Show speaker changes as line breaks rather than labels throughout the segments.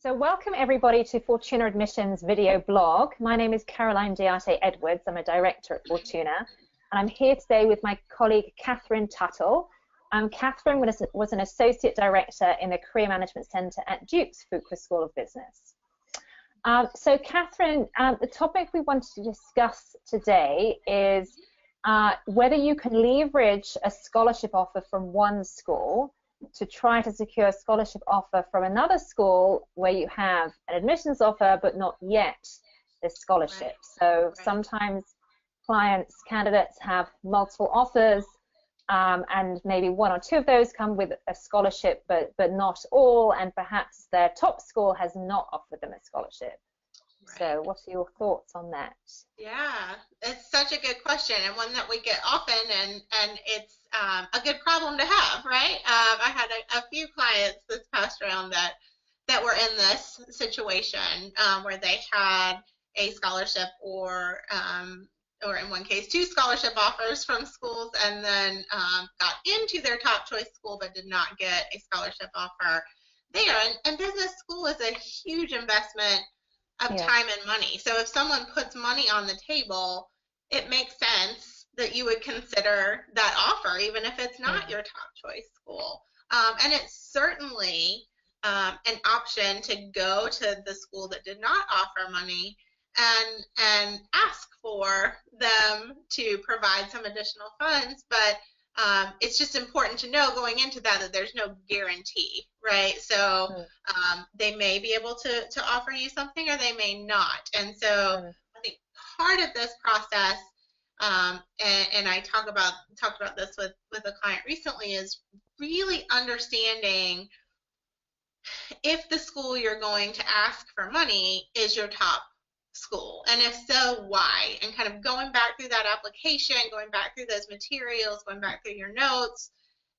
So welcome everybody to Fortuna Admissions video blog. My name is Caroline Diarte Edwards. I'm a director at Fortuna, and I'm here today with my colleague Catherine Tuttle. Catherine was an associate director in the Career Management Centre at Duke's Fuqua School of Business. So Catherine, the topic we wanted to discuss today is whether you can leverage a scholarship offer from one school to try to secure a scholarship offer from another school where you have an admissions offer but not yet a scholarship. So sometimes candidates have multiple offers, and maybe one or two of those come with a scholarship, but not all, and perhaps their top school has not offered them a scholarship. So what are your thoughts on that?
Yeah, it's such a good question, and one that we get often, and it's a good problem to have, right? I had a few clients this past round that were in this situation where they had a scholarship or in one case, two scholarship offers from schools, and then got into their top choice school but did not get a scholarship offer there. And business school is a huge investment of time and money. So if someone puts money on the table, it makes sense that you would consider that offer, even if it's not your top choice school. And it's certainly an option to go to the school that did not offer money and ask for them to provide some additional funds. But it's just important to know going into that there's no guarantee, right? So they may be able to offer you something, or they may not. And so I think part of this process, and I talked about this with a client recently, is really understanding if the school you're going to ask for money is your top school, and if so, why? And kind of going back through that application, going back through those materials, going back through your notes,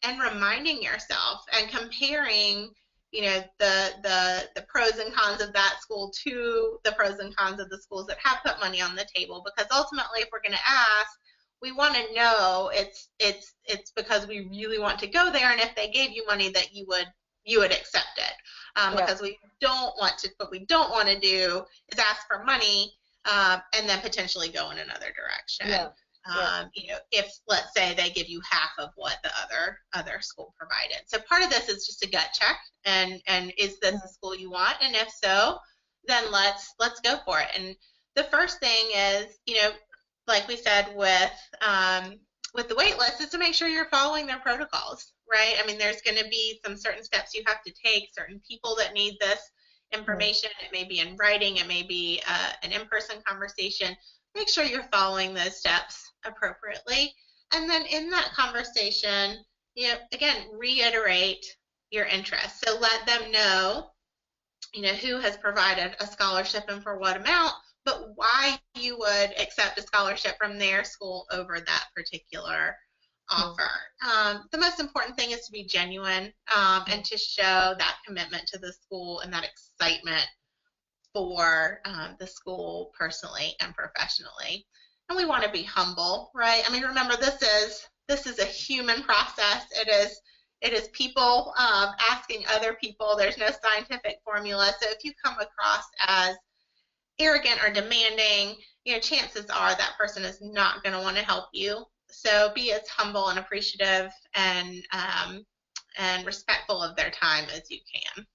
and reminding yourself and comparing, you know, the pros and cons of that school to the pros and cons of the schools that have put money on the table. Because ultimately, if we're going to ask, we want to know it's because we really want to go there, and if they gave you money that you would accept it. Because we don't want to, what we don't want to do is ask for money and then potentially go in another direction. You know, if let's say they give you half of what the other school provided. So part of this is just a gut check, and is this the school you want? And if so, then let's go for it. And the first thing is, you know, like we said with the wait list, is to make sure you're following their protocols. Right? I mean, there's going to be some certain steps you have to take, certain people that need this information. It may be in writing, it may be an in-person conversation. Make sure you're following those steps appropriately. And then in that conversation, you know, again, reiterate your interest. So let them know, you know, who has provided a scholarship and for what amount, but why you would accept a scholarship from their school over that particular offer. The most important thing is to be genuine and to show that commitment to the school and that excitement for the school personally and professionally. And we want to be humble, right? I mean, remember, this is a human process. It is people asking other people. There's no scientific formula. So if you come across as arrogant or demanding, you know, chances are that person is not going to want to help you. So be as humble and appreciative and respectful of their time as you can.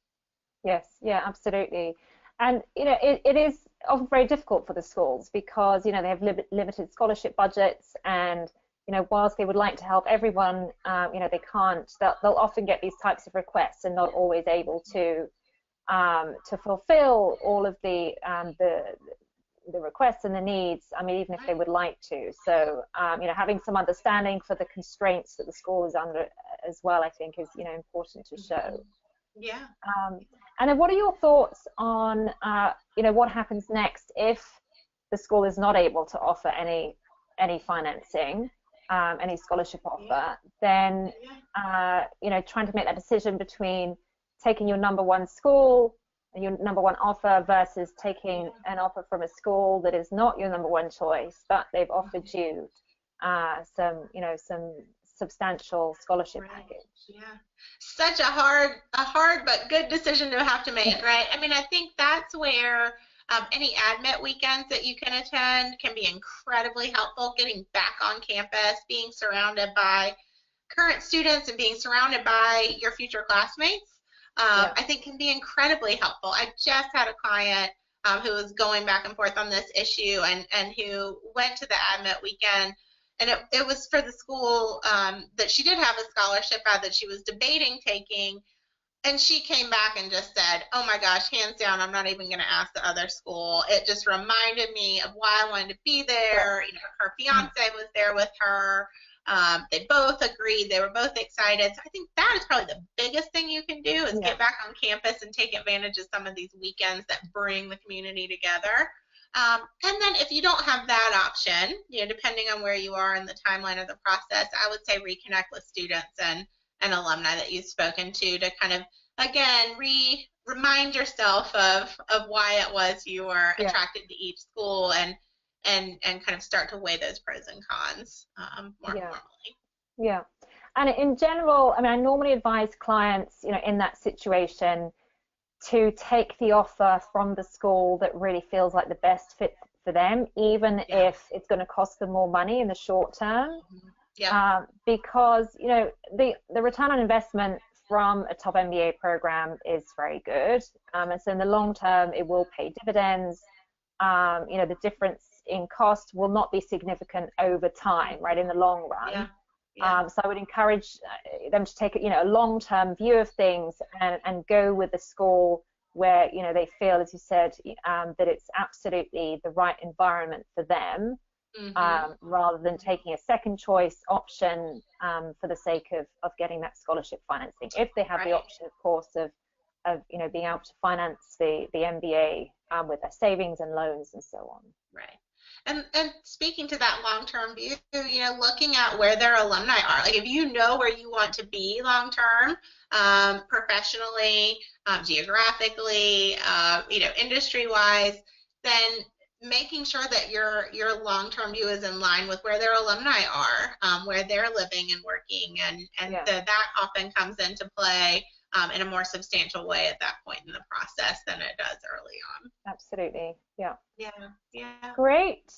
Yes, yeah, absolutely. And, you know, it is often very difficult for the schools because, you know, they have limited scholarship budgets, and, you know, whilst they would like to help everyone, you know, they can't. They'll often get these types of requests and not always able to fulfill all of the requests and the needs, I mean, even if they would like to. So, you know, having some understanding for the constraints that the school is under as well, I think is, you know, important to show.
Yeah.
And then what are your thoughts on, you know, what happens next if the school is not able to offer any financing, any scholarship offer? Then, you know, trying to make that decision between taking your number one school, your number one offer, versus taking an offer from a school that is not your number one choice, but they've offered you some substantial scholarship
Right.
package.
Yeah. Such a hard but good decision to have to make, right? I mean, I think that's where any admit weekends that you can attend can be incredibly helpful. Getting back on campus, being surrounded by current students, and being surrounded by your future classmates, I think can be incredibly helpful. I just had a client who was going back and forth on this issue, and who went to the admit weekend. And it was for the school that she did have a scholarship at that she was debating taking. And she came back and just said, oh my gosh, hands down, I'm not even going to ask the other school. It just reminded me of why I wanted to be there. You know, her fiance was there with her. They both agreed. They were both excited. So I think that is probably the biggest thing you can do is get back on campus and take advantage of some of these weekends that bring the community together. And then if you don't have that option, you know, depending on where you are in the timeline of the process, I would say reconnect with students and alumni that you've spoken to kind of, again, remind yourself of why it was you were attracted to each school, and kind of start to weigh those pros and cons more formally.
Yeah. And in general, I mean, I normally advise clients, you know, in that situation, to take the offer from the school that really feels like the best fit for them, even if it's going to cost them more money in the short term. Because, you know, the return on investment from a top MBA program is very good. And so in the long term, it will pay dividends. You know, the difference in cost will not be significant over time, right, in the long run. So I would encourage them to take, you know, a long-term view of things, and go with the school where, you know, they feel, as you said, that it's absolutely the right environment for them, rather than taking a second choice option for the sake of getting that scholarship financing. If they have the option, of course, of you know, being able to finance the MBA with their savings and loans and so on.
Right. And speaking to that long-term view, you know, looking at where their alumni are. Like, if you know where you want to be long-term, professionally, geographically, you know, industry-wise, then making sure that your long-term view is in line with where their alumni are, where they're living and working, and that often comes into play in a more substantial way at that point in the process than it does early on.
Absolutely. Yeah.
Yeah.
Great.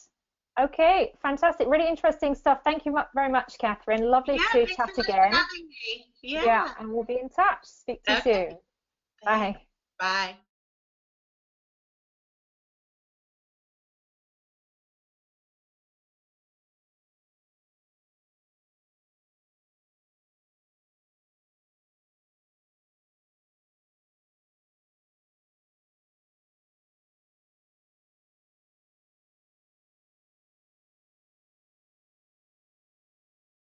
Okay, fantastic. Really interesting stuff. Thank you very much, Catherine. Lovely to chat again.
For having me. Yeah.
And we'll be in touch. Speak to you soon.
Bye. Bye.